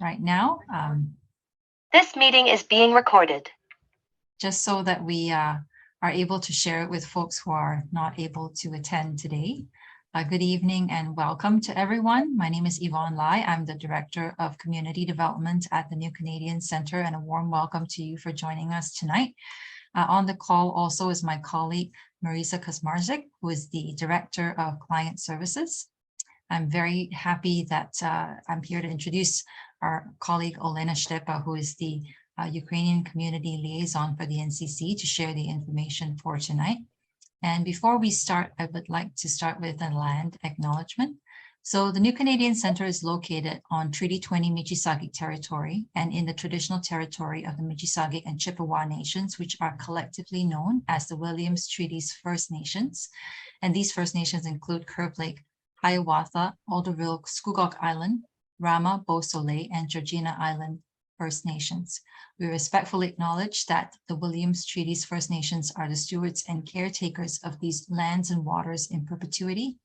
right now. This meeting is being recorded. Just so that we are able to share it with folks who are not able to attend today. Good evening and welcome to everyone. My name is Yvonne Lai. I'm the Director of Community Development at the New Canadian Centre, and a warm welcome to you for joining us tonight. On the call also is my colleague, Marisa Kosmarzik, who is the Director of Client Services. I'm very happy that I'm here to introduce our colleague, Olena Shtepa, who is the Ukrainian Community Liaison for the NCC, to share the information for tonight. And before we start, I would like to start with a land acknowledgement. So the New Canadian Centre is located on Treaty 20 Michisagic territory and in the traditional territory of the Michisagic and Chippewa nations, which are collectively known as the Williams Treaties First Nations. And these First Nations include Curve Lake, Hiawatha, Alderville, Scugog Island, Rama, Beausoleil, and Georgina Island First Nations. We respectfully acknowledge that the Williams Treaties First Nations are the stewards and caretakers of these lands and waters in perpetuity,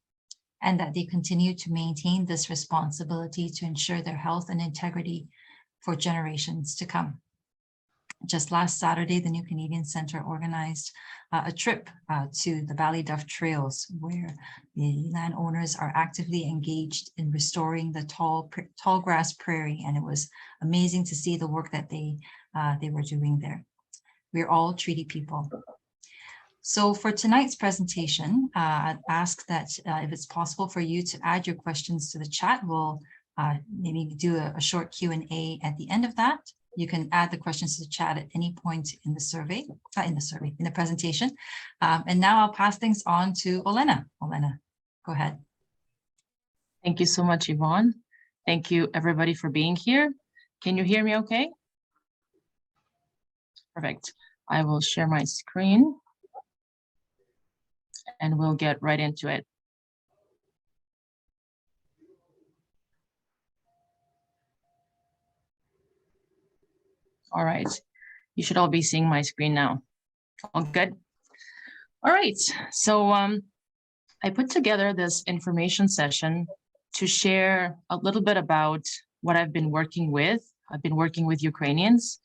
and that they continue to maintain this responsibility to ensure their health and integrity for generations to come. Just last Saturday, the New Canadian Centre organized a trip to the Valley Duff Trails, where the landowners are actively engaged in restoring the tall grass prairie, and it was amazing to see the work that they were doing there. We're all treaty people. So for tonight's presentation, I'd ask that if it's possible for you to add your questions to the chat, we'll maybe do a short Q&A at the end of that. You can add the questions to the chat at any point in the presentation. And now I'll pass things on to Olena. Olena, go ahead. Thank you so much, Yvonne. Thank you everybody for being here. Can you hear me okay? Perfect. I will share my screen and we'll get right into it. All right, you should all be seeing my screen now. All good? All right, so I put together this information session to share a little bit about what I've been working with. I've been working with Ukrainians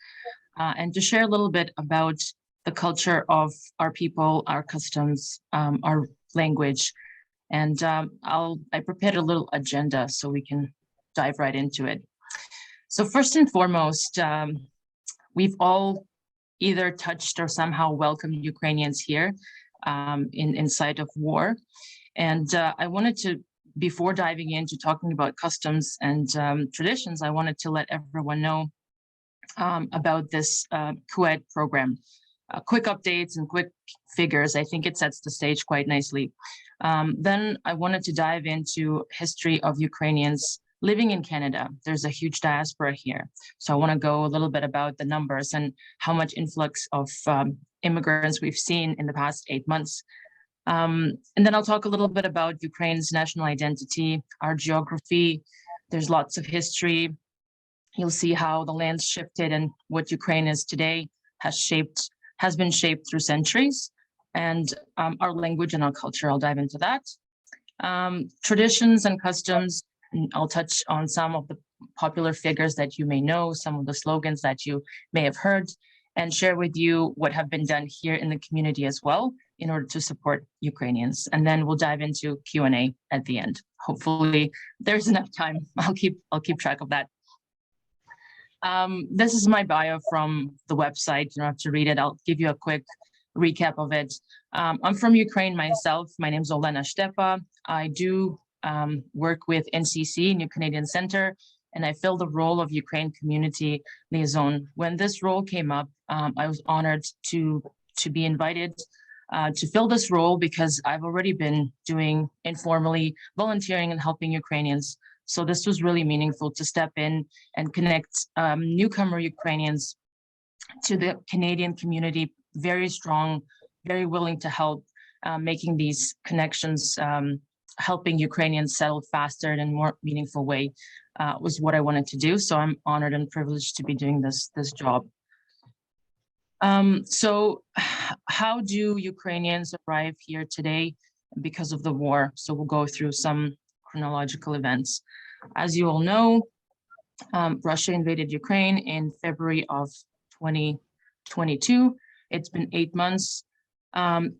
and to share a little bit about the culture of our people, our customs, our language. And I prepared a little agenda so we can dive right into it. So first and foremost, we've all either touched or somehow welcomed Ukrainians here in sight of war. And I wanted to, before diving into talking about customs and traditions, I wanted to let everyone know about this Kuwait program. Quick updates and quick figures. I think it sets the stage quite nicely. Then I wanted to dive into history of Ukrainians living in Canada. There's a huge diaspora here. So I want to go a little bit about the numbers and how much influx of immigrants we've seen in the past 8 months. And then I'll talk a little bit about Ukraine's national identity, our geography. There's lots of history. You'll see how the land's shifted and what Ukraine is today has been shaped through centuries, and our language and our culture. I'll dive into that. Traditions and customs. I'll touch on some of the popular figures that you may know, some of the slogans that you may have heard, and share with you what have been done here in the community as well in order to support Ukrainians. And then we'll dive into Q&A at the end. Hopefully there's enough time. I'll keep track of that. This is my bio from the website. You don't have to read it. I'll give you a quick recap of it. I'm from Ukraine myself. My name is Olena Shtepa. I do work with NCC, New Canadian Centre, and I fill the role of Ukraine Community Liaison. When this role came up, I was honored to be invited to fill this role because I've already been doing informally volunteering and helping Ukrainians. So this was really meaningful to step in and connect newcomer Ukrainians to the Canadian community, very strong, very willing to help, making these connections, helping Ukrainians settle faster and in a more meaningful way was what I wanted to do. So I'm honored and privileged to be doing this job. So how do Ukrainians arrive here today because of the war? So we'll go through some chronological events. As you all know, Russia invaded Ukraine in February of 2022. It's been 8 months.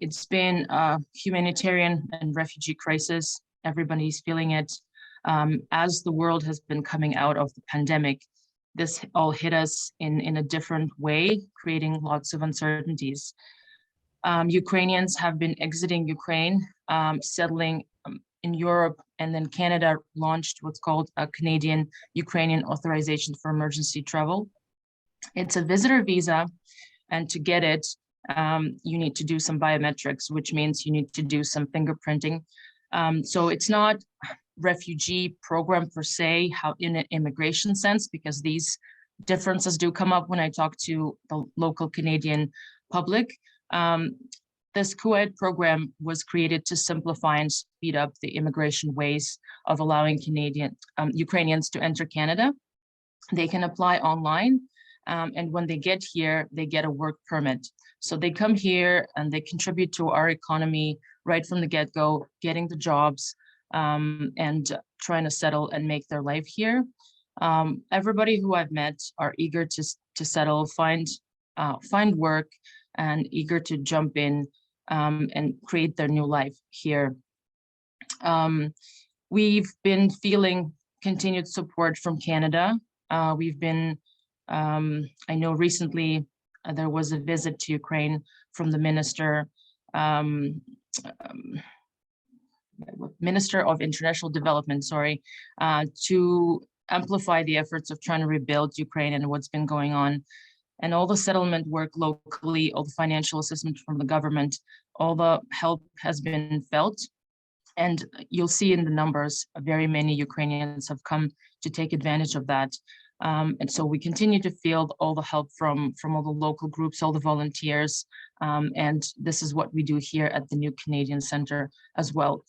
It's been a humanitarian and refugee crisis. Everybody's feeling it. As the world has been coming out of the pandemic, this all hit us in a different way, creating lots of uncertainties. Ukrainians have been exiting Ukraine, settling in Europe, and then Canada launched what's called a Canadian Ukrainian Authorization for Emergency Travel. It's a visitor visa, and to get it, you need to do some biometrics, which means you need to do some fingerprinting. So it's not refugee program per se, how in an immigration sense, because these differences do come up when I talk to the local Canadian public. This co-ed program was created to simplify and speed up the immigration ways of allowing Ukrainians to enter Canada. They can apply online, and when they get here, they get a work permit. So they come here and they contribute to our economy right from the get-go, getting the jobs, and trying to settle and make their life here. Everybody who I've met are eager to settle, find work, and eager to jump in and create their new life here. We've been feeling continued support from Canada. We've been, I know recently there was a visit to Ukraine from the Minister of International Development, to amplify the efforts of trying to rebuild Ukraine and what's been going on. And all the settlement work locally, all the financial assistance from the government, all the help has been felt. And you'll see in the numbers, very many Ukrainians have come to take advantage of that. And so we continue to field all the help from all the local groups, all the volunteers. And this is what we do here at the New Canadian Center as well.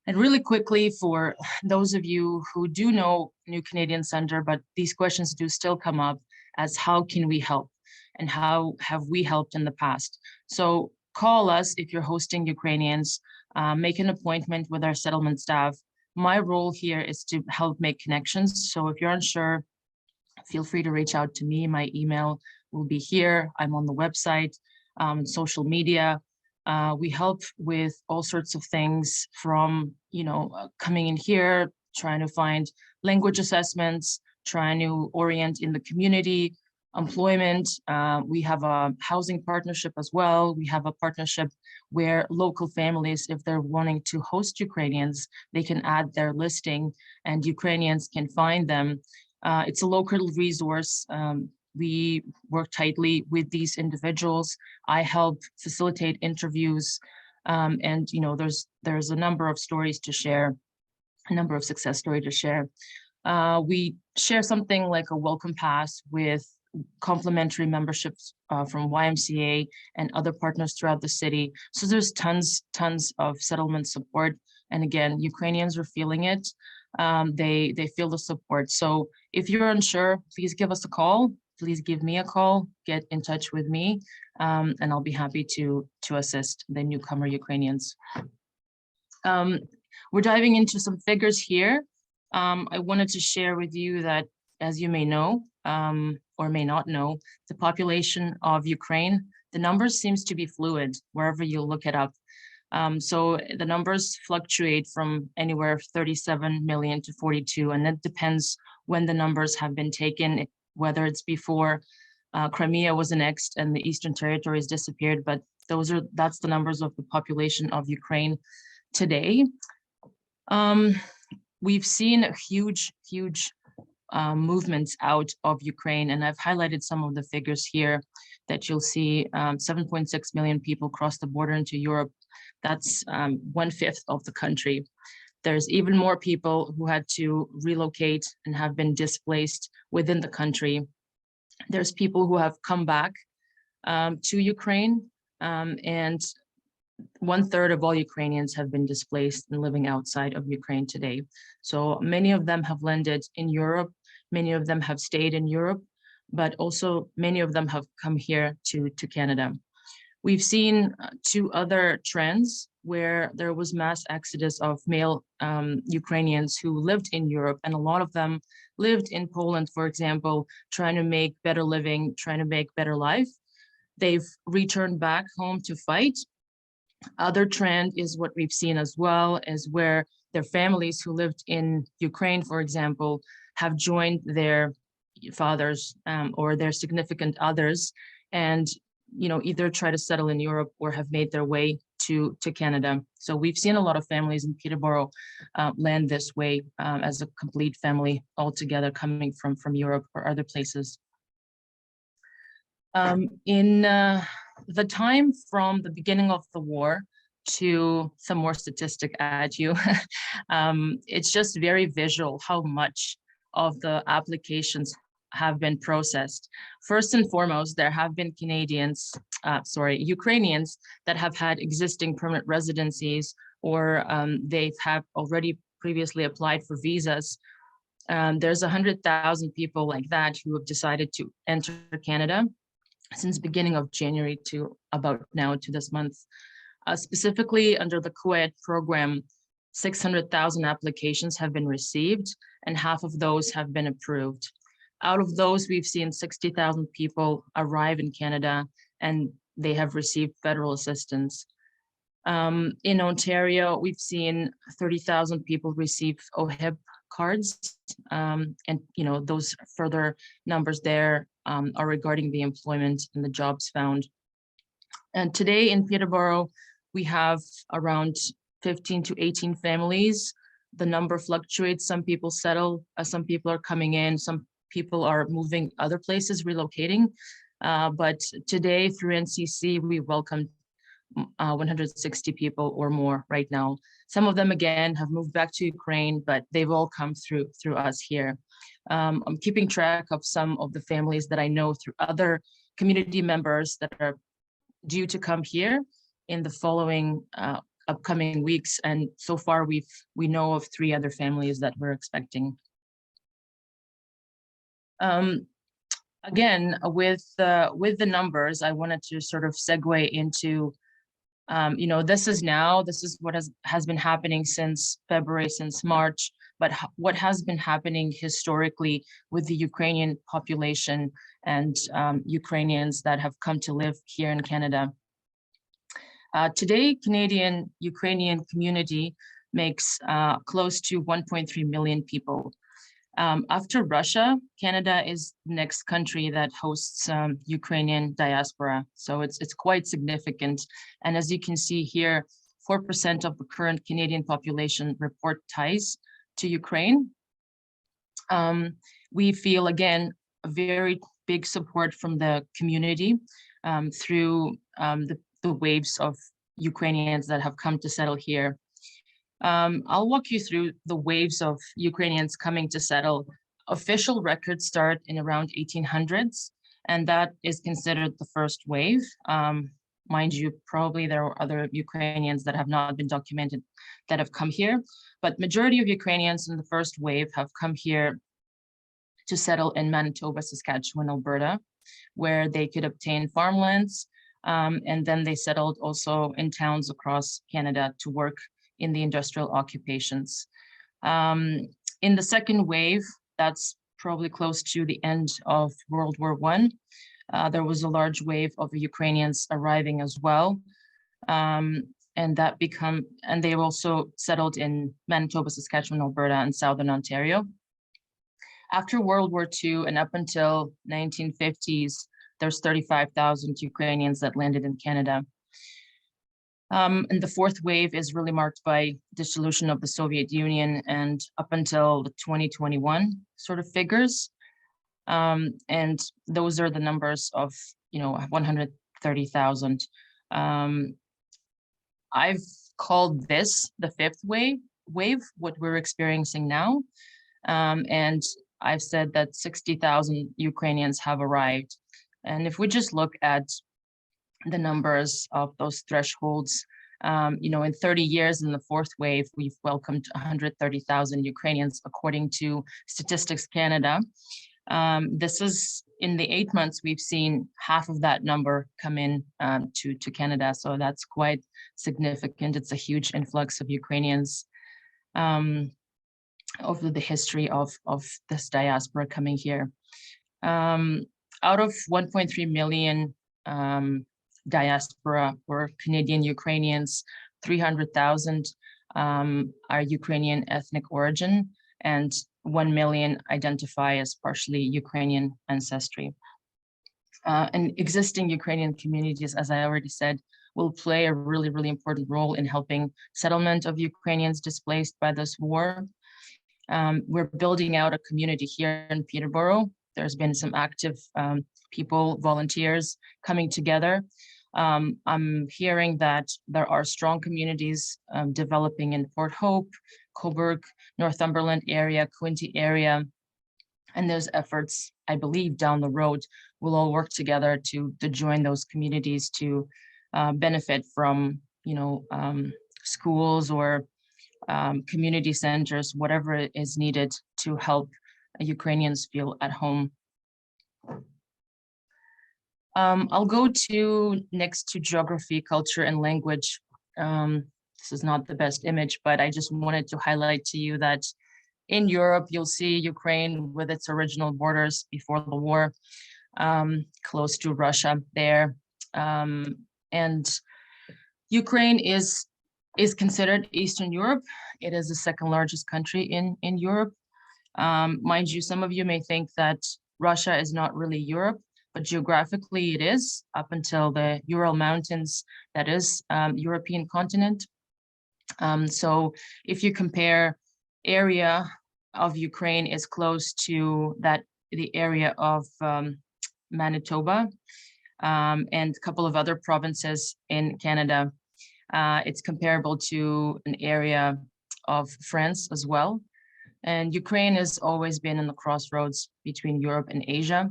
And really quickly, for those of you who do know New Canadian Center, but these questions do still come up as how can we help and how have we helped in the past? So call us if you're hosting Ukrainians, make an appointment with our settlement staff. My role here is to help make connections. So if you're unsure, feel free to reach out to me. My email will be here. I'm on the website, social media. We help with all sorts of things from, coming in here, trying to find language assessments, trying to orient in the community, employment. We have a housing partnership as well. We have a partnership where local families, if they're wanting to host Ukrainians, they can add their listing and Ukrainians can find them. It's a local resource. We work tightly with these individuals. I help facilitate interviews, and there's a number of stories to share, a number of success stories to share. We share something like a welcome pass with complimentary memberships from YMCA and other partners throughout the city. So there's tons of settlement support. And again, Ukrainians are feeling it. They feel the support. So if you're unsure, please give us a call. Please give me a call, get in touch with me, and I'll be happy to assist the newcomer Ukrainians. We're diving into some figures here. I wanted to share with you that, as you may know, or may not know, the population of Ukraine, the numbers seems to be fluid wherever you look it up. So the numbers fluctuate from anywhere 37 million to 42, and it depends when the numbers have been taken, whether it's before Crimea was annexed and the Eastern Territories disappeared, but that's the numbers of the population of Ukraine today. We've seen huge movements out of Ukraine, and I've highlighted some of the figures here that you'll see. 7.6 million people crossed the border into Europe. That's 1/5 of the country. There's even more people who had to relocate and have been displaced within the country. There's people who have come back to Ukraine, and 1/3 of all Ukrainians have been displaced and living outside of Ukraine today. So many of them have landed in Europe. Many of them have stayed in Europe, but also many of them have come here to Canada. We've seen two other trends where there was mass exodus of male Ukrainians who lived in Europe, and a lot of them lived in Poland, for example, trying to make better living, trying to make better life. They've returned back home to fight. Other trend is what we've seen as well, is where their families who lived in Ukraine, for example, have joined their fathers or their significant others, and either try to settle in Europe or have made their way to Canada. So we've seen a lot of families in Peterborough land this way as a complete family altogether, coming from Europe or other places. In the time from the beginning of the war to some more statistic at you, it's just very visual how much of the applications have been processed. First and foremost, there have been Ukrainians that have had existing permanent residencies, or they have already previously applied for visas. There's 100,000 people like that who have decided to enter Canada since beginning of January to about now to this month. Specifically under the COED program, 600,000 applications have been received, and half of those have been approved. Out of those, we've seen 60,000 people arrive in Canada, and they have received federal assistance. In Ontario, we've seen 30,000 people receive OHIP cards, and those further numbers there are regarding the employment and the jobs found. And today in Peterborough, we have around 15 to 18 families. The number fluctuates. Some people settle, some people are coming in, some people are moving other places, relocating. But today through NCC, we welcomed 160 people or more right now. Some of them, again, have moved back to Ukraine, but they've all come through us here. I'm keeping track of some of the families that I know through other community members that are due to come here in the following upcoming weeks. And so far, we know of 3 other families that we're expecting. Again, with the numbers, I wanted to sort of segue into, this is what has been happening since February, since March, but what has been happening historically with the Ukrainian population and Ukrainians that have come to live here in Canada. Today, Canadian Ukrainian community makes close to 1.3 million people. After Russia, Canada is the next country that hosts Ukrainian diaspora. So it's quite significant. And as you can see here, 4% of the current Canadian population report ties to Ukraine. We feel, again, a very big support from the community through the waves of Ukrainians that have come to settle here. I'll walk you through the waves of Ukrainians coming to settle. Official records start in around 1800s, and that is considered the first wave. Mind you, probably there are other Ukrainians that have not been documented that have come here, but majority of Ukrainians in the first wave have come here to settle in Manitoba, Saskatchewan, Alberta, where they could obtain farmlands, and then they settled also in towns across Canada to work in the industrial occupations. In the second wave, that's probably close to the end of World War I, there was a large wave of Ukrainians arriving as well. And they also settled in Manitoba, Saskatchewan, Alberta, and Southern Ontario. After World War II and up until 1950s, there's 35,000 Ukrainians that landed in Canada. And the fourth wave is really marked by dissolution of the Soviet Union and up until the 2021 sort of figures. And those are the numbers of, 130,000. I've called this the fifth wave, what we're experiencing now. And I've said that 60,000 Ukrainians have arrived. And if we just look at the numbers of those thresholds, in 30 years in the fourth wave, we've welcomed 130,000 Ukrainians, according to Statistics Canada. This is in the 8 months, we've seen half of that number come in to Canada. So that's quite significant. It's a huge influx of Ukrainians over the history of this diaspora coming here. Out of 1.3 million diaspora or Canadian Ukrainians, 300,000 are Ukrainian ethnic origin, and 1 million identify as partially Ukrainian ancestry. And existing Ukrainian communities, as I already said, will play a really, really important role in helping settlement of Ukrainians displaced by this war. We're building out a community here in Peterborough. There's been some active people, volunteers coming together. I'm hearing that there are strong communities developing in Port Hope, Cobourg, Northumberland area, Quinte area, and those efforts, I believe, down the road will all work together to join those communities to benefit from, schools or community centers, whatever is needed to help Ukrainians feel at home. I'll go next to geography, culture, and language. This is not the best image, but I just wanted to highlight to you that in Europe, you'll see Ukraine with its original borders before the war, close to Russia there. And Ukraine is considered Eastern Europe. It is the second largest country in Europe. Mind you, some of you may think that Russia is not really Europe, but geographically it is, up until the Ural Mountains, that is European continent. So if you compare area of Ukraine is close to the area of Manitoba and a couple of other provinces in Canada. It's comparable to an area of France as well. And Ukraine has always been in the crossroads between Europe and Asia,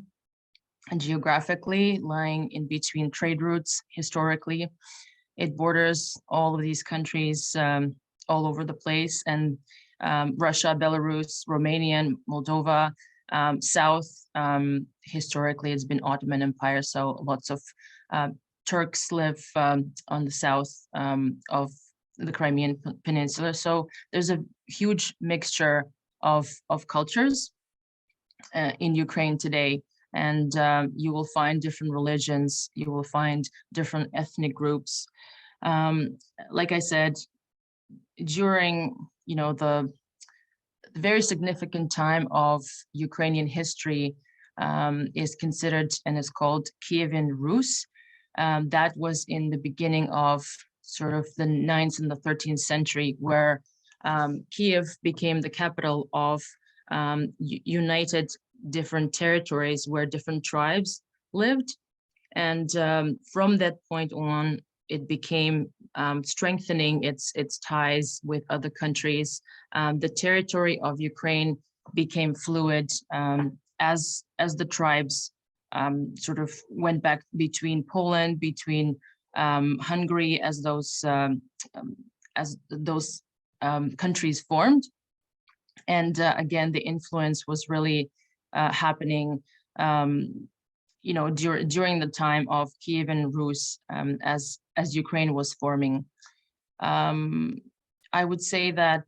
and geographically lying in between trade routes. Historically, it borders all of these countries all over the place, and Russia, Belarus, Romania, and Moldova. South, historically, it's been Ottoman Empire, so lots of Turks live on the south of the Crimean Peninsula. So there's a huge mixture of cultures in Ukraine today. And you will find different religions, you will find different ethnic groups. Like I said, during the very significant time of Ukrainian history is considered and is called Kievan Rus. That was in the beginning of sort of the 9th and the 13th century, where Kiev became the capital of united different territories where different tribes lived. And from that point on, it became strengthening its ties with other countries. The territory of Ukraine became fluid as the tribes sort of went back between Poland, between Hungary, as those countries formed. And again, the influence was really happening, during the time of Kievan Rus, as Ukraine was forming. I would say that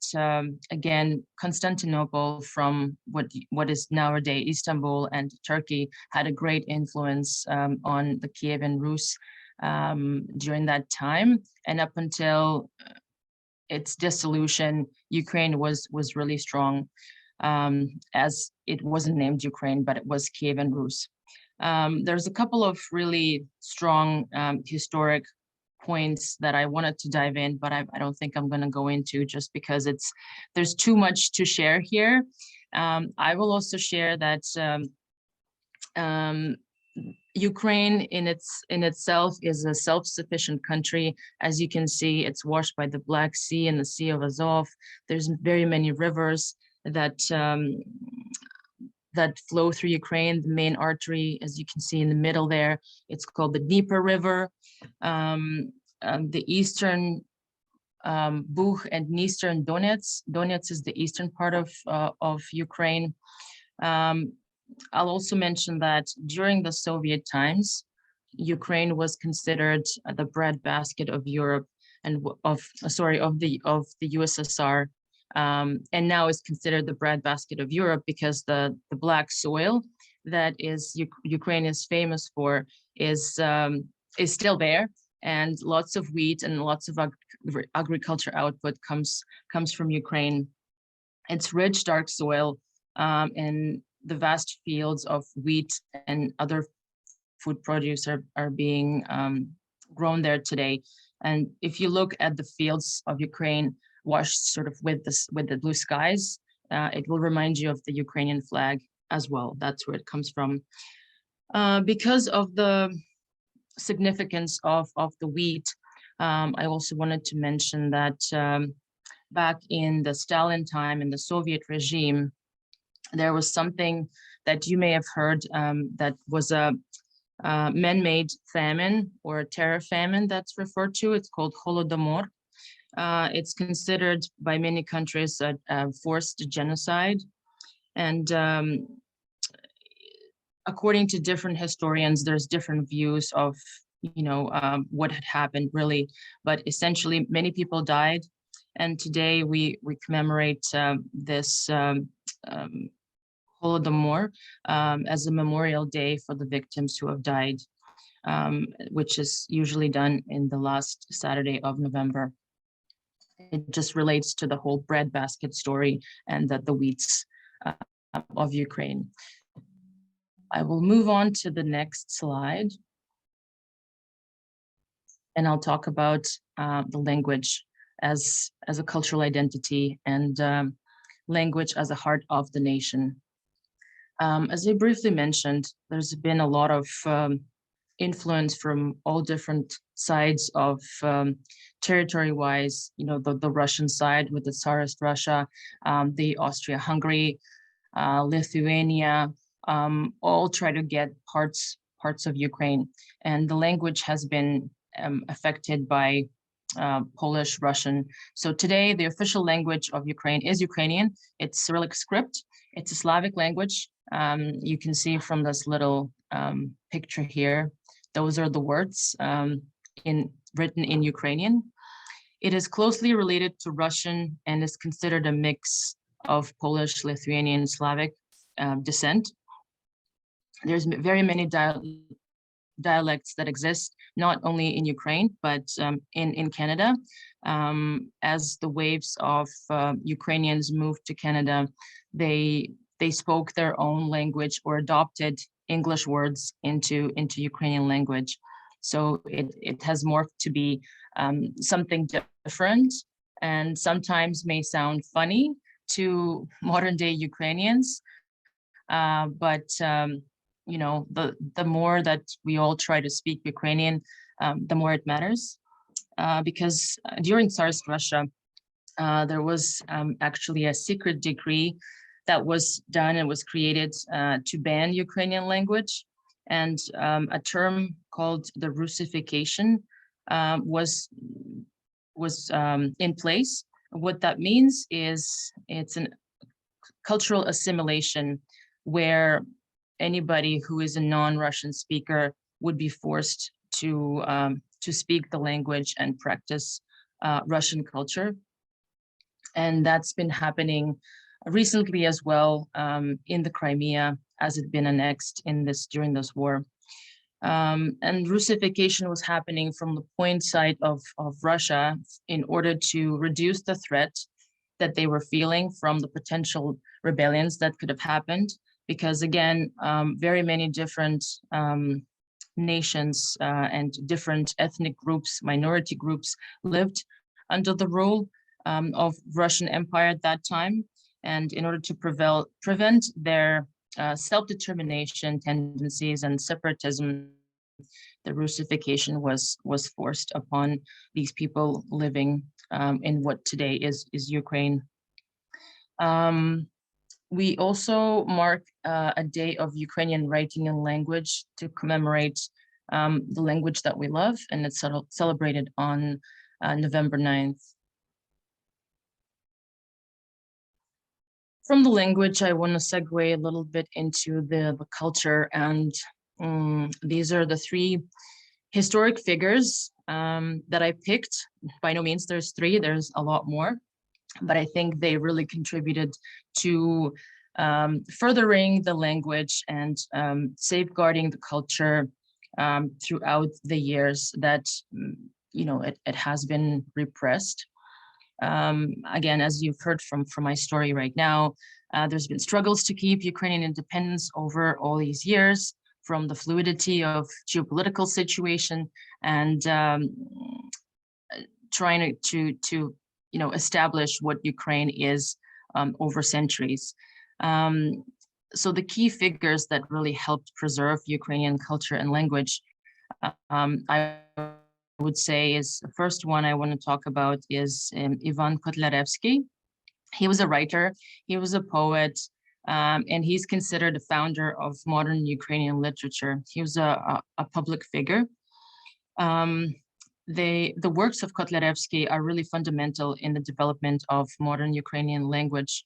again, Constantinople, from what is nowadays Istanbul and Turkey, had a great influence on the Kievan Rus during that time, and up until its dissolution, Ukraine was really strong, as it wasn't named Ukraine, but it was Kievan Rus. There's a couple of really strong historic points that I wanted to dive in, but I don't think I'm going to go into, just because there's too much to share here. I will also share that Ukraine in itself is a self-sufficient country. As you can see, it's washed by the Black Sea and the Sea of Azov. There's very many rivers that flow through Ukraine. The main artery, as you can see in the middle there, it's called the Dnieper River. The eastern Bukh and eastern Donetsk. Donetsk is the eastern part of Ukraine. I'll also mention that during the Soviet times, Ukraine was considered the breadbasket of Europe and of the USSR, and now is considered the breadbasket of Europe because the black soil that Ukraine is famous for is still there, and lots of wheat and lots of agriculture output comes from Ukraine. It's rich, dark soil, and the vast fields of wheat and other food produce are being grown there today. And if you look at the fields of Ukraine washed sort of with the blue skies, it will remind you of the Ukrainian flag as well. That's where it comes from. Because of the significance of the wheat, I also wanted to mention that back in the Stalin time, in the Soviet regime, there was something that you may have heard that was a man-made famine or a terror famine that's referred to. It's called Holodomor. It's considered by many countries a forced genocide. And according to different historians, there's different views of, what had happened really, but essentially many people died. And today we commemorate this Holodomor as a memorial day for the victims who have died, which is usually done in the last Saturday of November. It just relates to the whole breadbasket story and the wheats of Ukraine. I will move on to the next slide. And I'll talk about the language as a cultural identity and language as a heart of the nation. As I briefly mentioned, there's been a lot of influence from all different sides of territory-wise, the Russian side with the Tsarist Russia, the Austria-Hungary, Lithuania, all try to get parts of Ukraine. And the language has been affected by Polish, Russian. So today, the official language of Ukraine is Ukrainian. It's Cyrillic script. It's a Slavic language. You can see from this little picture here, those are the words written in Ukrainian. It is closely related to Russian and is considered a mix of Polish, Lithuanian, Slavic descent. There's very many dialects that exist, not only in Ukraine, but in Canada. As the waves of Ukrainians moved to Canada, they spoke their own language or adopted English words into Ukrainian language. So it has morphed to be something different and sometimes may sound funny to modern day Ukrainians. But the more that we all try to speak Ukrainian, the more it matters. Because during Tsarist Russia, there was actually a secret decree that was done and was created to ban Ukrainian language. And a term called the Russification was in place. What that means is it's a cultural assimilation where anybody who is a non-Russian speaker would be forced to speak the language and practice Russian culture. And that's been happening recently as well in the Crimea, as it's been annexed during this war. And Russification was happening from the point side of Russia in order to reduce the threat that they were feeling from the potential rebellions that could have happened. Because again, very many different nations and different ethnic groups, minority groups lived under the rule of Russian Empire at that time. And in order to prevent their self-determination tendencies and separatism, the Russification was forced upon these people living in what today is Ukraine. We also mark a day of Ukrainian writing and language to commemorate the language that we love, and it's celebrated on November 9th. From the language, I want to segue a little bit into the culture, and these are the three historic figures that I picked. By no means there's three, there's a lot more, but I think they really contributed to furthering the language and safeguarding the culture throughout the years that it has been repressed. Again, as you've heard from my story right now, there's been struggles to keep Ukrainian independence over all these years, from the fluidity of geopolitical situation and trying to establish what Ukraine is over centuries. So the key figures that really helped preserve Ukrainian culture and language, I would say is the first one I want to talk about is Ivan Kotlarevsky. He was a writer, he was a poet, and he's considered the founder of modern Ukrainian literature. He was a public figure. The works of Kotlarevsky are really fundamental in the development of modern Ukrainian language,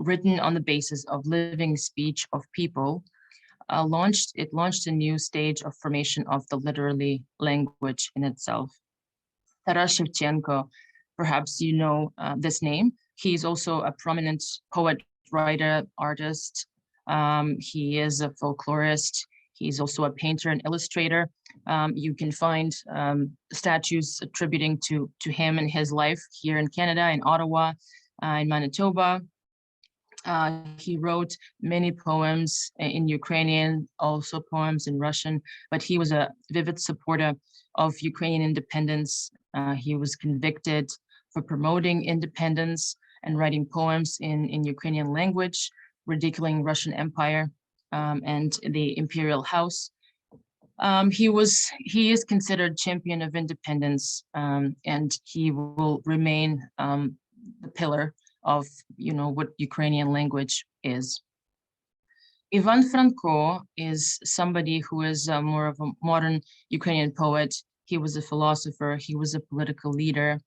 written on the basis of living speech of people. It launched a new stage of formation of the literary language in itself. Taras Shevchenko, perhaps you know this name. He's also a prominent poet, writer, artist. He is a folklorist. He's also a painter and illustrator. You can find statues attributing to him and his life here in Canada, in Ottawa, in Manitoba. He wrote many poems in Ukrainian, also poems in Russian, but he was a vivid supporter of Ukrainian independence. He was convicted for promoting independence and writing poems in Ukrainian language, ridiculing Russian Empire and the imperial house. He is considered champion of independence, and he will remain the pillar of what Ukrainian language is. Ivan Franko is somebody who is more of a modern Ukrainian poet. He was a philosopher, he was a political leader.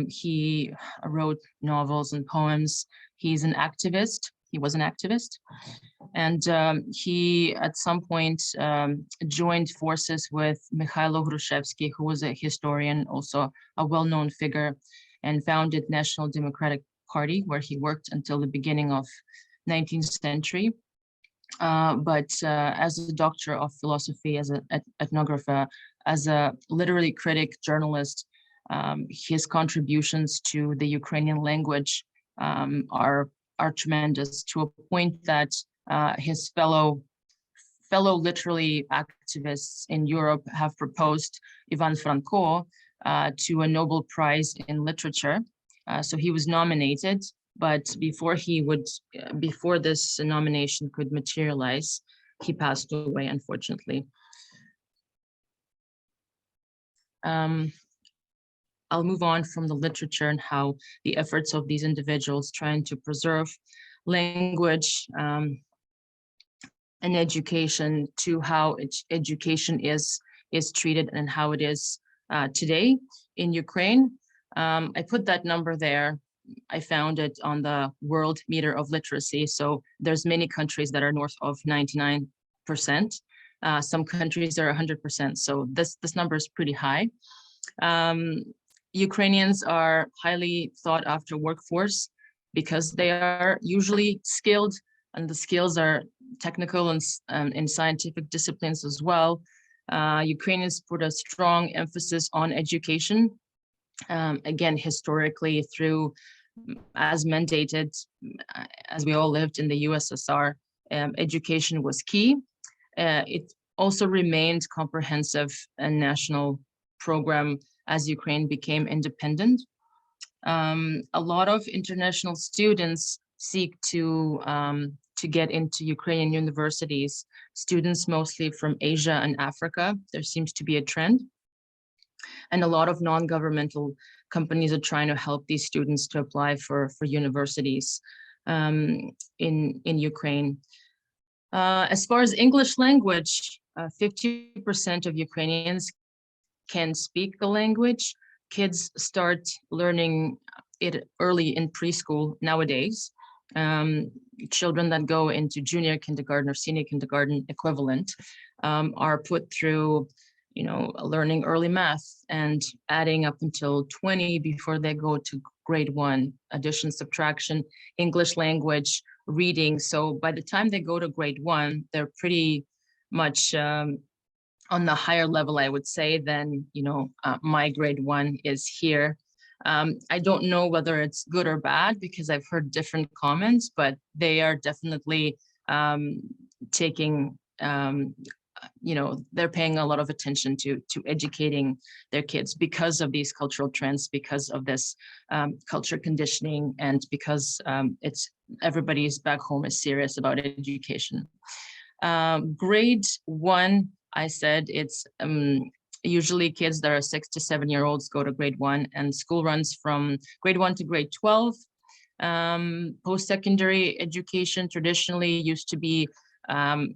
He wrote novels and poems. He's an activist. He was an activist. And he, at some point, joined forces with Mikhailo Hrushevsky, who was a historian, also a well-known figure, and founded National Democratic Party, where he worked until the beginning of 19th century. But as a doctor of philosophy, as an ethnographer, as a literary critic, journalist, his contributions to the Ukrainian language are tremendous, to a point that his fellow literary activists in Europe have proposed Ivan Franko to a Nobel Prize in Literature. So he was nominated, but before this nomination could materialize, he passed away, unfortunately. I'll move on from the literature and how the efforts of these individuals trying to preserve language and education to how education is treated and how it is today in Ukraine. I put that number there. I found it on the World Meter of Literacy. So there's many countries that are north of 99%. Some countries are 100%. So this number is pretty high. Ukrainians are highly sought after workforce because they are usually skilled, and the skills are technical and in scientific disciplines as well. Ukrainians put a strong emphasis on education. Again, historically, through as mandated, as we all lived in the USSR, education was key. It also remained comprehensive and national program as Ukraine became independent. A lot of international students seek to get into Ukrainian universities, students mostly from Asia and Africa. There seems to be a trend. And a lot of non-governmental companies are trying to help these students to apply for universities in Ukraine. As far as English language, 50% of Ukrainians can speak the language. Kids start learning it early in preschool nowadays. Children that go into junior kindergarten or senior kindergarten equivalent are put through, learning early math and adding up until 20 before they go to grade 1, addition, subtraction, English language, reading. So by the time they go to grade 1, they're pretty much on the higher level, I would say, than, my grade 1 is here. I don't know whether it's good or bad because I've heard different comments, but they are definitely taking, they're paying a lot of attention to educating their kids because of these cultural trends, because of this culture conditioning, and because everybody's back home is serious about education. Grade 1, I said it's usually kids that are 6 to 7 year olds go to grade 1, and school runs from grade 1 to grade 12. Post-secondary education traditionally used to be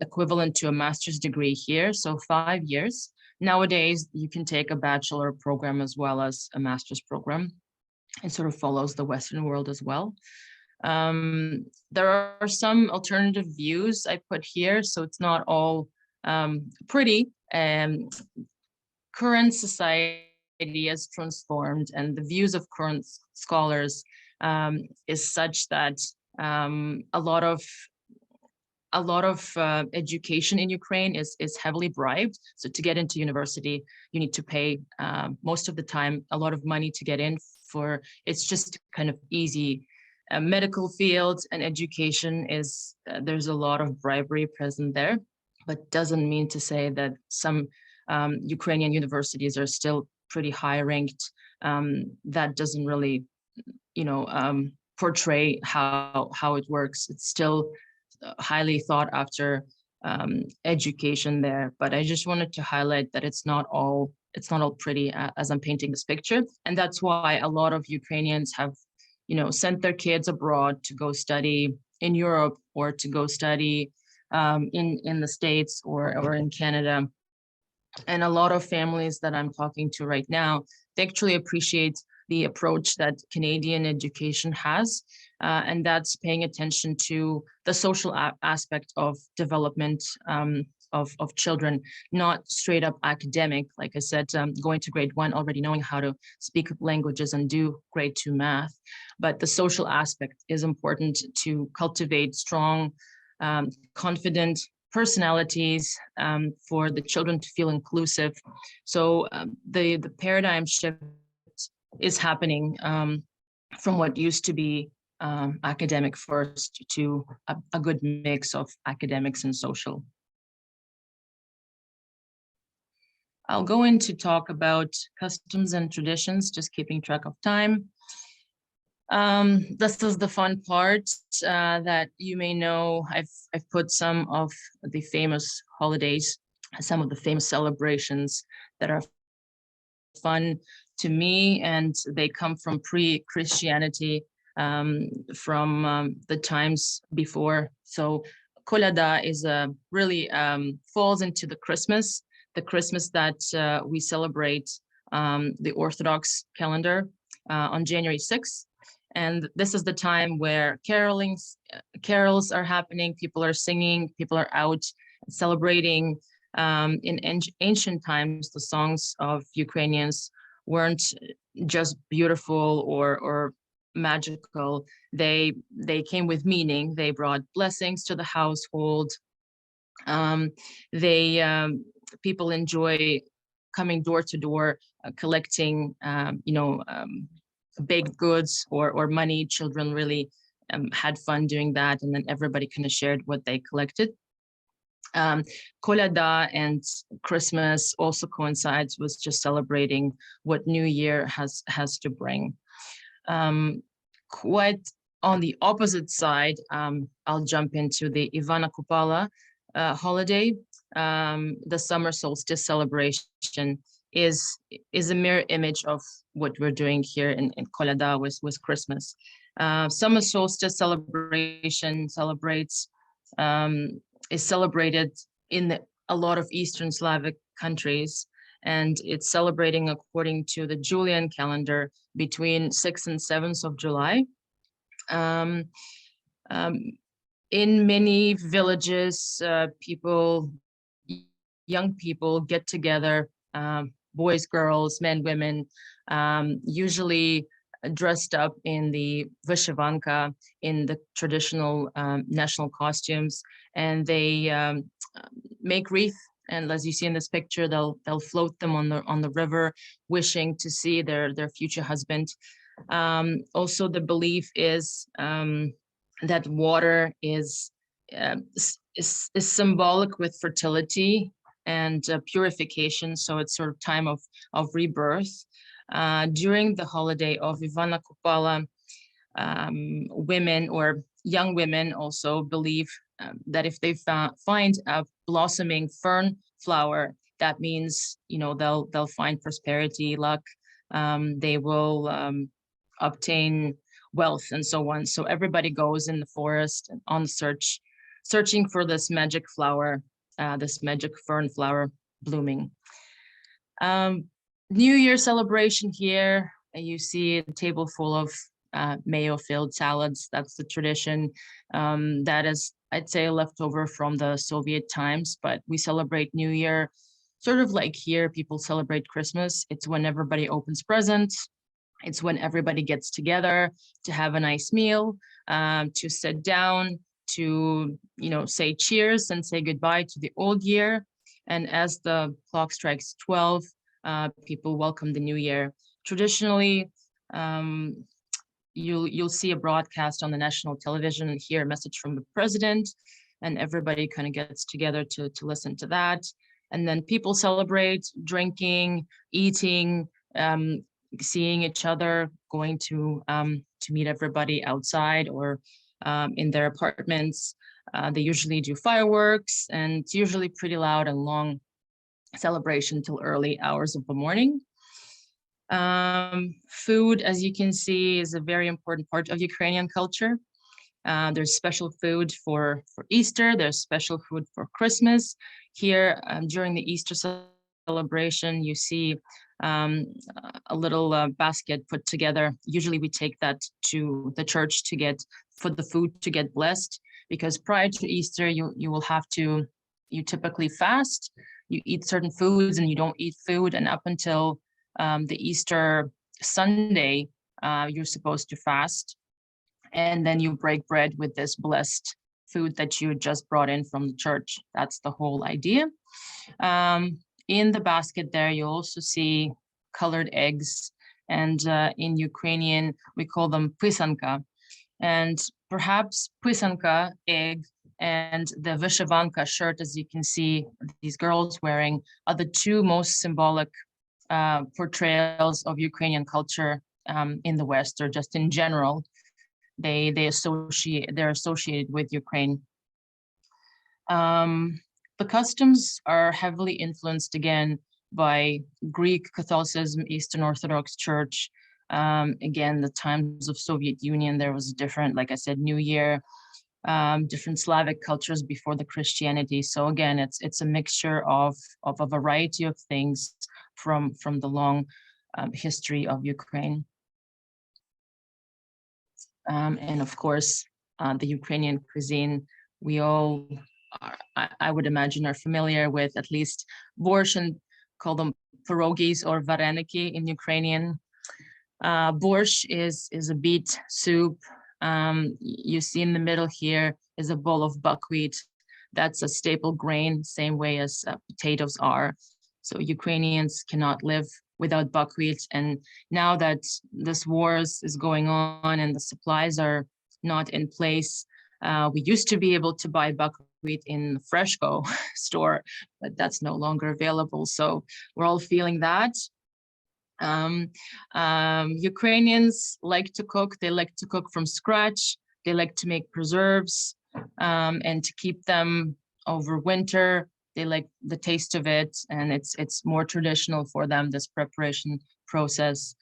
equivalent to a master's degree here, so 5 years. Nowadays, you can take a bachelor program as well as a master's program. It sort of follows the Western world as well. There are some alternative views I put here, so it's not all pretty. Current society has transformed, and the views of current scholars is such that a lot of education in Ukraine is heavily bribed. So to get into university, you need to pay most of the time a lot of money to get in. It's just kind of easy. Medical fields and education is there's a lot of bribery present there, but doesn't mean to say that some Ukrainian universities are still pretty high ranked. That doesn't really, portray how it works. It's still highly thought after education there. But I just wanted to highlight that it's not all pretty as I'm painting this picture, and that's why a lot of Ukrainians have, sent their kids abroad to go study in Europe or to go study in the States or in Canada. And a lot of families that I'm talking to right now, they actually appreciate the approach that Canadian education has, and that's paying attention to the social aspect of development of children, not straight up academic. Like I said, going to grade 1, already knowing how to speak languages and do grade 2 math, but the social aspect is important to cultivate strong, confident personalities, for the children to feel inclusive. So the paradigm shift is happening from what used to be academic first to a good mix of academics and social. I'll go in to talk about customs and traditions, just keeping track of time. This is the fun part that you may know. I've put some of the famous holidays, some of the famous celebrations that are fun to me, and they come from pre-Christianity, from the times before. So Kolada is really falls into the Christmas that we celebrate the Orthodox calendar on January 6th. And this is the time where carols are happening, people are singing, people are out celebrating. In ancient times, the songs of Ukrainians weren't just beautiful or magical. They came with meaning. They brought blessings to the household. People enjoy coming door to door, collecting, baked goods or money. Children really had fun doing that, and then everybody kind of shared what they collected. Kolada and Christmas also coincides with just celebrating what New Year has to bring. Quite on the opposite side, I'll jump into the Ivana Kupala holiday. The summer solstice celebration is a mirror image of what we're doing here in Kolada with Christmas. Summer solstice celebration is celebrated in a lot of Eastern Slavic countries, and it's celebrating according to the Julian calendar between 6th and 7th of July. Um, in many villages, young people get together, boys, girls, men, women, usually dressed up in the vyshivanka, in the traditional national costumes, and they make wreath. And as you see in this picture, they'll float them on the river, wishing to see their future husband. Also, the belief is that water is symbolic with fertility and purification. So it's sort of time of rebirth. During the holiday of Ivana Kupala, women or young women also believe that if they find a blossoming fern flower, that means, you know, they'll find prosperity, luck. They will obtain wealth and so on. So everybody goes in the forest on searching for this magic flower, this magic fern flower blooming. New Year celebration here. You see a table full of mayo-filled salads. That's the tradition. That is, I'd say, leftover from the Soviet times, but we celebrate New Year sort of like here people celebrate Christmas. It's when everybody opens presents. It's when everybody gets together to have a nice meal, to sit down, to, you know, say cheers and say goodbye to the old year. And as the clock strikes 12, people welcome the new year. Traditionally, you'll see a broadcast on the national television and hear a message from the president, and everybody kind of gets together to listen to that. And then people celebrate drinking, eating, seeing each other, going to meet everybody outside or in their apartments. They usually do fireworks, and it's usually pretty loud and long celebration till early hours of the morning. Food, as you can see, is a very important part of Ukrainian culture. There's special food for Easter. There's special food for Christmas. Here, during the Easter celebration, you see a little basket put together. Usually we take that to the church for the food to get blessed, because prior to Easter, you typically fast, you eat certain foods and you don't eat food. And up until the Easter Sunday, you're supposed to fast. And then you break bread with this blessed food that you just brought in from the church. That's the whole idea. In the basket there, you also see colored eggs, and in Ukrainian, we call them pisanka. And perhaps pisanka, egg, and the vyshivanka shirt, as you can see, these girls wearing, are the two most symbolic portrayals of Ukrainian culture in the West, or just in general. They're associated with Ukraine. The customs are heavily influenced again by Greek Catholicism, Eastern Orthodox Church. Again, the times of Soviet Union, there was different, like I said, New Year, different Slavic cultures before the Christianity. So again, it's a mixture of a variety of things from the long history of Ukraine. And of course, the Ukrainian cuisine, we all, I would imagine, are familiar with at least borscht, and call them pierogis or vareniki in Ukrainian. Borscht is a beet soup. You see in the middle here is a bowl of buckwheat. That's a staple grain, same way as potatoes are. So Ukrainians cannot live without buckwheat. And now that this war is going on and the supplies are not in place, we used to be able to buy buckwheat in the Freshco store, but that's no longer available. So we're all feeling that. Ukrainians like to cook. They like to cook from scratch. They like to make preserves, and to keep them over winter. They like the taste of it, and it's more traditional for them, this preparation process.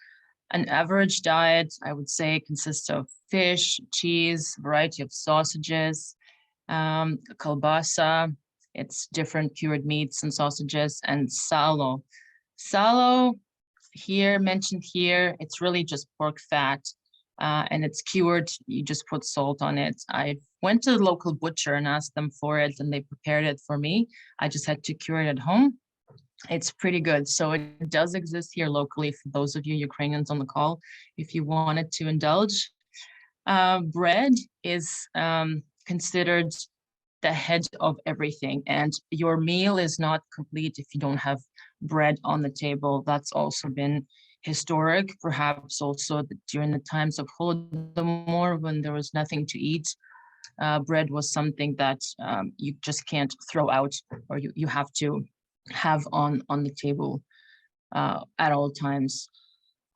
An average diet, I would say, consists of fish, cheese, variety of sausages, kalbasa, it's different cured meats and sausages, and salo. Salo here, mentioned here, it's really just pork fat, and it's cured. You just put salt on it. I went to the local butcher and asked them for it, and they prepared it for me. I just had to cure it at home. It's pretty good. So it does exist here locally for those of you Ukrainians on the call, if you wanted to indulge. Bread is considered the head of everything, and your meal is not complete if you don't have bread on the table. That's also been historic, perhaps also during the times of Holodomor when there was nothing to eat. Bread was something that you just can't throw out, or you have to have on the table at all times.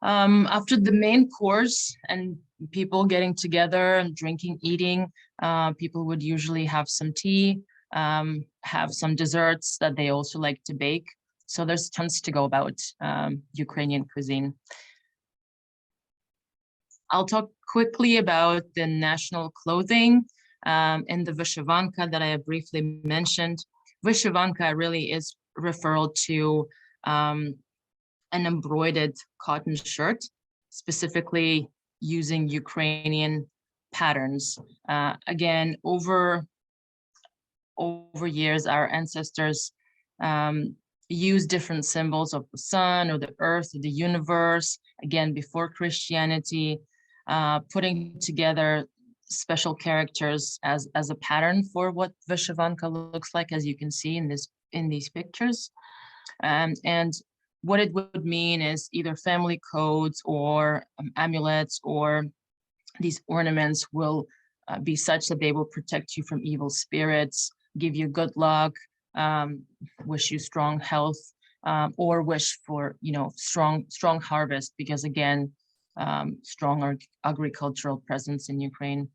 After the main course and people getting together and drinking, eating, people would usually have some tea, have some desserts that they also like to bake. So there's tons to go about Ukrainian cuisine. I'll talk quickly about the national clothing and the vyshyvanka that I briefly mentioned. Vyshyvanka really is referral to an embroidered cotton shirt, specifically using Ukrainian patterns. Again, over years, our ancestors used different symbols of the sun or the earth or the universe, again, before Christianity, putting together special characters as a pattern for what vyshyvanka looks like, as you can see in these pictures. And what it would mean is either family codes or amulets, or these ornaments will be such that they will protect you from evil spirits, give you good luck, wish you strong health, or wish for strong harvest, because again, strong agricultural presence in Ukraine.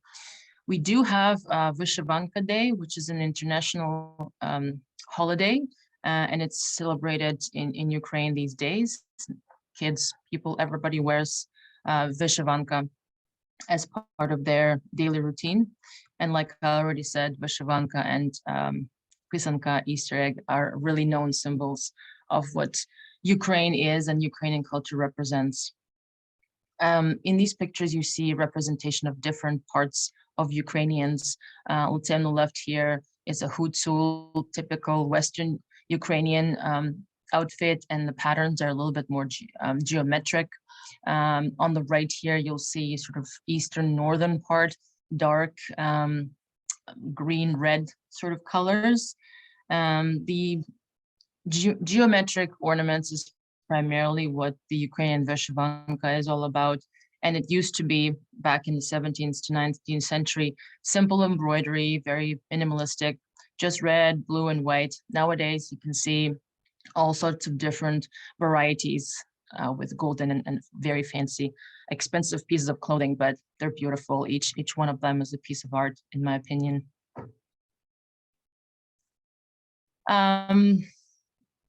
We do have Vyshyvanka Day, which is an international holiday, and it's celebrated in Ukraine these days. Kids, people, everybody wears Vyshyvanka as part of their daily routine. And like I already said, Vyshyvanka and Pisanka, Easter egg, are really known symbols of what Ukraine is and Ukrainian culture represents. In these pictures, you see representation of different parts of Ukrainians. Let's say on the left here is a hutsul, typical Western Ukrainian outfit, and the patterns are a little bit more geometric. On the right here, you'll see sort of eastern northern part, dark green, red sort of colors. The geometric ornaments is primarily what the Ukrainian vyshyvanka is all about. And it used to be, back in the 17th to 19th century, simple embroidery, very minimalistic, just red, blue, and white. Nowadays, you can see all sorts of different varieties with golden and very fancy, expensive pieces of clothing, but they're beautiful. Each one of them is a piece of art, in my opinion.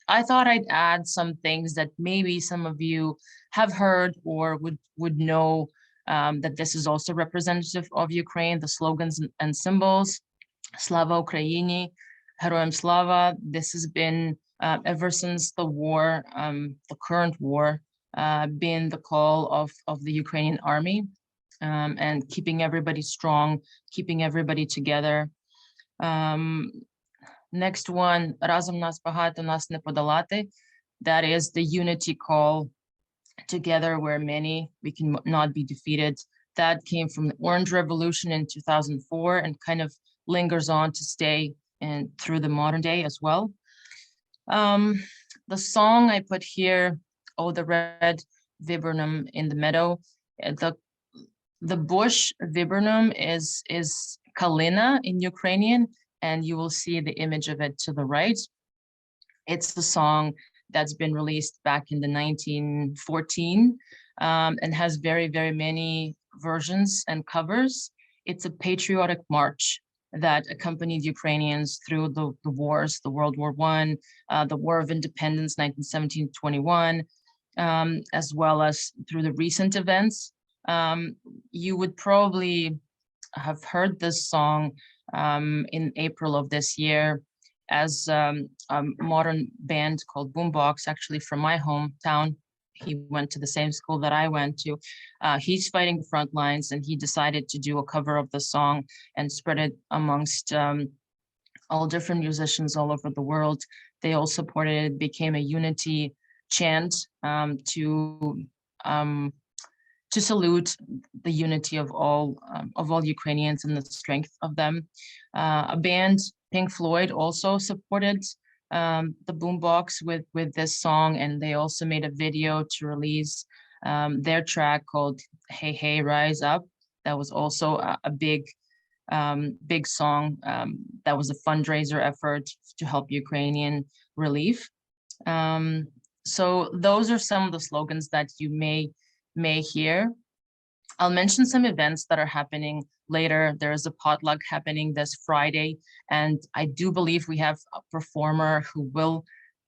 I thought I'd add some things that maybe some of you have heard or would know, that this is also representative of Ukraine, the slogans and symbols. Slava Ukraini, Heroyam Slava. This has been ever since the war, the current war, been the call of the Ukrainian army, and keeping everybody strong, keeping everybody together. Next one, Разом нас багато, нас не подолати. That is the unity call, together we're many, we can not be defeated. That came from the Orange Revolution in 2004 and kind of lingers on to stay and through the modern day as well. The song I put here, Oh, the red viburnum in the meadow. The bush viburnum is kalina in Ukrainian, and you will see the image of it to the right. It's the song that's been released back in the 1914 and has very, very many versions and covers. It's a patriotic march that accompanied Ukrainians through the wars, the World War I, the War of Independence, 1917-21, as well as through the recent events. You would probably have heard this song in April of this year. as a modern band called Boombox, actually from my hometown. He went to the same school that I went to. He's fighting the front lines, and he decided to do a cover of the song and spread it amongst all different musicians all over the world. They all supported it, became a unity chant to salute the unity of all Ukrainians and the strength of them. A band, Pink Floyd, also supported the Boombox with this song, and they also made a video to release their track called "Hey Hey Rise Up." That was also a big song. That was a fundraiser effort to help Ukrainian relief. So those are some of the slogans that you may hear. I'll mention some events that are happening later. There is a potluck happening this Friday, and I do believe we have a performer who will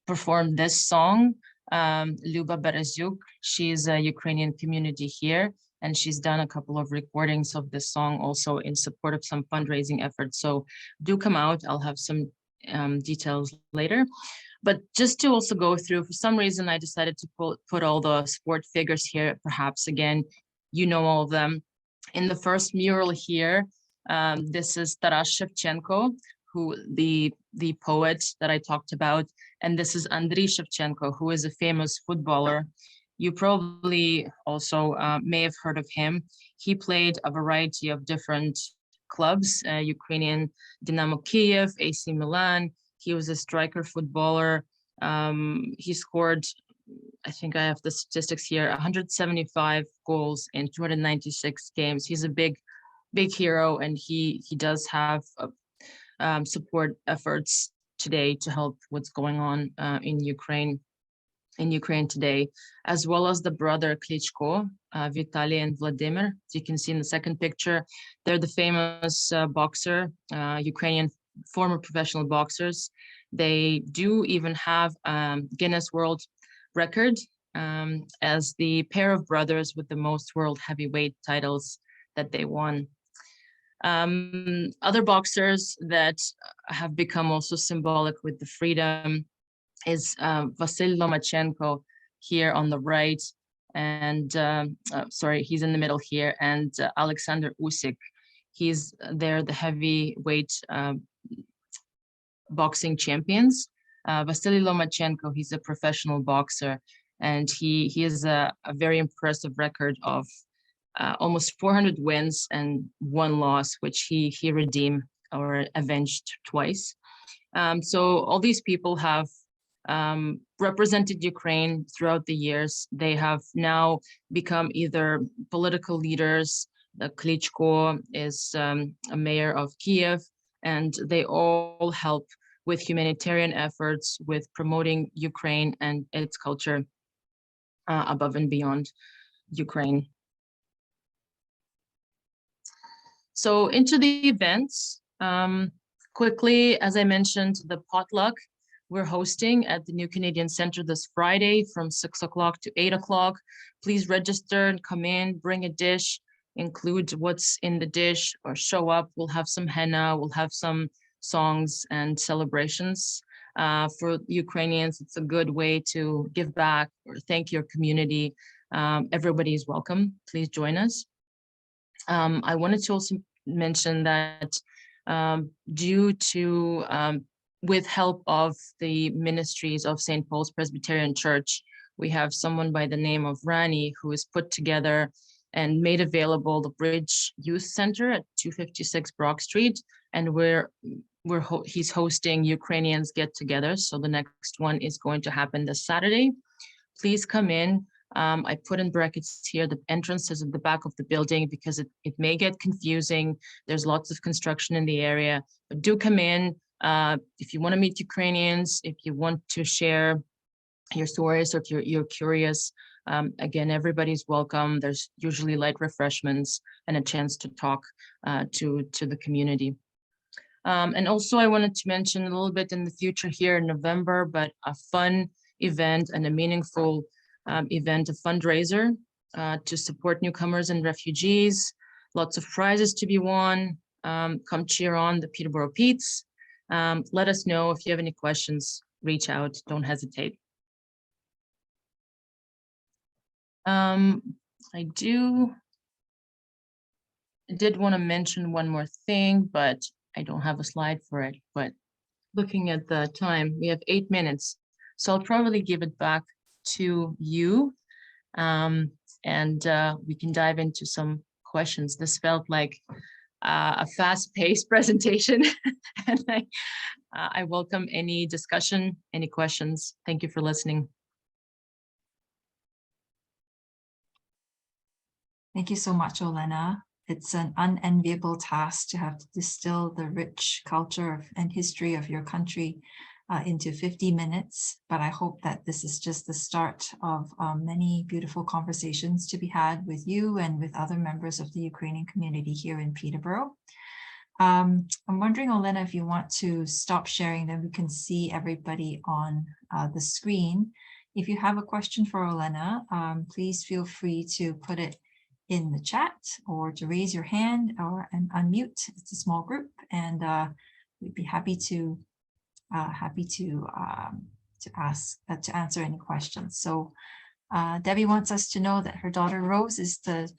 perform this song, Luba Berezyuk. She's a Ukrainian community here, and she's done a couple of recordings of this song also in support of some fundraising efforts. So do come out. I'll have some details later. But just to also go through, for some reason, I decided to put all the sport figures here, perhaps again, you know all of them. In the first mural here, this is Taras Shevchenko, who the poet that I talked about, and this is Andriy Shevchenko, who is a famous footballer. You probably also may have heard of him. He played a variety of different clubs, Ukrainian Dynamo Kiev, AC Milan. He was a striker footballer. He scored, I think I have the statistics here, 175 goals in 296 games. He's a big hero, and he does have support efforts today to help what's going on in Ukraine today, as well as the brother Klitschko, Vitaly and Vladimir. As you can see in the second picture, they're the famous boxer, Ukrainian former professional boxers. They do even have Guinness World Record as the pair of brothers with the most world heavyweight titles that they won. Other boxers that have become also symbolic with the freedom is Vasily Lomachenko here on the right, and sorry, he's in the middle here, and Alexander Usyk. He's there, the heavyweight boxing champions. Vasily Lomachenko, he's a professional boxer, and he has a very impressive record of almost 400 wins and 1 loss, which he redeemed or avenged twice. So all these people have represented Ukraine throughout the years. They have now become either political leaders. Klitschko is a mayor of Kiev, and they all help with humanitarian efforts, with promoting Ukraine and its culture above and beyond Ukraine. So into the events, quickly, as I mentioned, the potluck we're hosting at the New Canadian Centre this Friday from 6 o'clock to 8 o'clock. Please register and come in, bring a dish, include what's in the dish, or show up. We'll have some henna, we'll have some songs and celebrations. For Ukrainians, it's a good way to give back or thank your community. Everybody is welcome. Please join us. I wanted to also mention that due to with help of the ministries of St. Paul's Presbyterian Church, we have someone by the name of Rani who has put together and made available the Bridge Youth Center at 256 Brock Street, and he's hosting Ukrainians Get Together. So the next one is going to happen this Saturday. Please come in. I put in brackets here, the entrance is at the back of the building because it may get confusing. There's lots of construction in the area, but do come in. If you want to meet Ukrainians, if you want to share your stories, or if you're curious, again, everybody's welcome. There's usually light refreshments and a chance to talk to the community. And also I wanted to mention a little bit in the future here in November, but a fun event and a meaningful event, a fundraiser to support newcomers and refugees. Lots of prizes to be won. Come cheer on the Peterborough Petes. Let us know if you have any questions, reach out, don't hesitate. I did want to mention one more thing, but I don't have a slide for it. But looking at the time, we have 8 minutes. So I'll probably give it back to you. We can dive into some questions. This felt like a fast-paced presentation, and I welcome any discussion, any questions. Thank you for listening. Thank you so much, Olena. It's an unenviable task to have to distill the rich culture and history of your country into 50 minutes, but I hope that this is just the start of many beautiful conversations to be had with you and with other members of the Ukrainian community here in Peterborough. I'm wondering, Olena, if you want to stop sharing, then we can see everybody on the screen. If you have a question for Olena, please feel free to put it in the chat or to raise your hand or and unmute. It's a small group, and we'd be happy to answer any questions. So Debbie wants us to know that her daughter Rose is the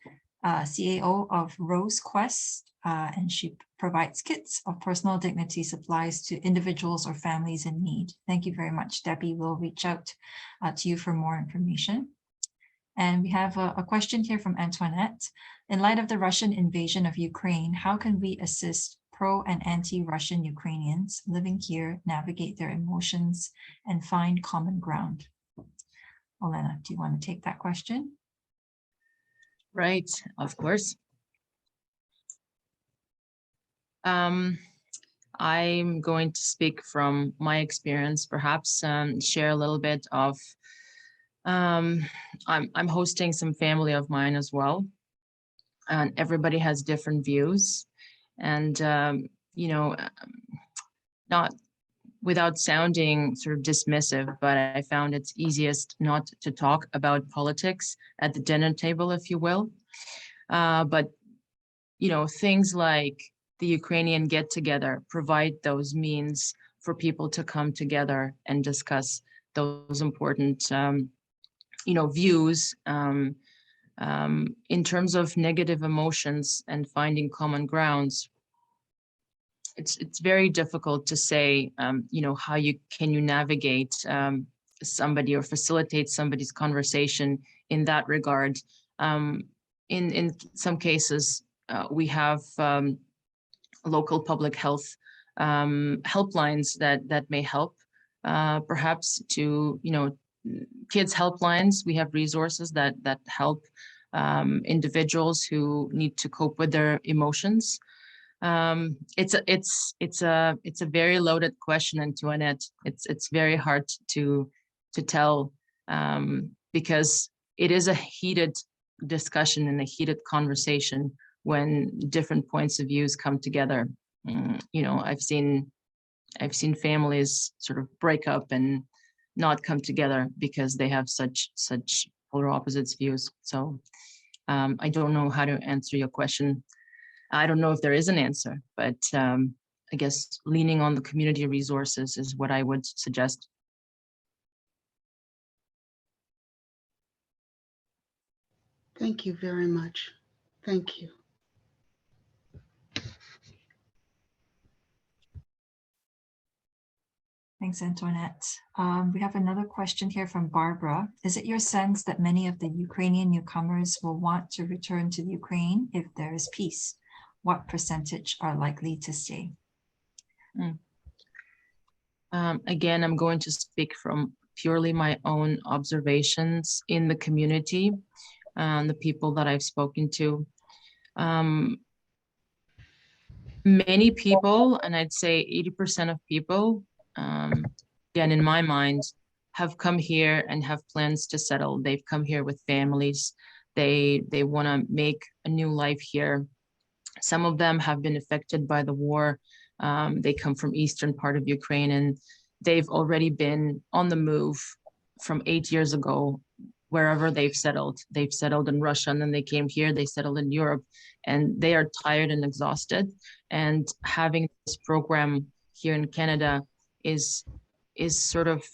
CAO of Rose Quest, and she provides kits of personal dignity supplies to individuals or families in need. Thank you very much, Debbie. We'll reach out to you for more information. And we have a question here from Antoinette. In light of the Russian invasion of Ukraine, how can we assist pro and anti-Russian Ukrainians living here navigate their emotions and find common ground? Olena, do you want to take that question? Right, of course. I'm going to speak from my experience, perhaps share a little bit of, I'm hosting some family of mine as well, and everybody has different views. And, not without sounding sort of dismissive, but I found it's easiest not to talk about politics at the dinner table, if you will. But, things like the Ukrainian get-together provide those means for people to come together and discuss those important, views. In terms of negative emotions and finding common grounds, it's very difficult to say, how can you navigate somebody or facilitate somebody's conversation in that regard. In some cases, we have local public health helplines that may help, perhaps to, kids helplines. We have resources that help individuals who need to cope with their emotions. It's a very loaded question, Antoinette. It's very hard to tell, because it is a heated discussion and a heated conversation when different points of views come together. I've seen families sort of break up and not come together because they have such polar opposites views. So I don't know how to answer your question. I don't know if there is an answer, but I guess leaning on the community resources is what I would suggest. Thank you very much. Thank you. Thanks, Antoinette. We have another question here from Barbara. Is it your sense that many of the Ukrainian newcomers will want to return to Ukraine if there is peace? What percentage are likely to stay? Again, I'm going to speak from purely my own observations in the community, the people that I've spoken to. Many people, and I'd say 80% of people, again, in my mind, have come here and have plans to settle. They've come here with families. They want to make a new life here. Some of them have been affected by the war. They come from eastern part of Ukraine, and they've already been on the move from 8 years ago, wherever they've settled. They've settled in Russia, and then they came here, they settled in Europe, and they are tired and exhausted. And having this program here in Canada is sort of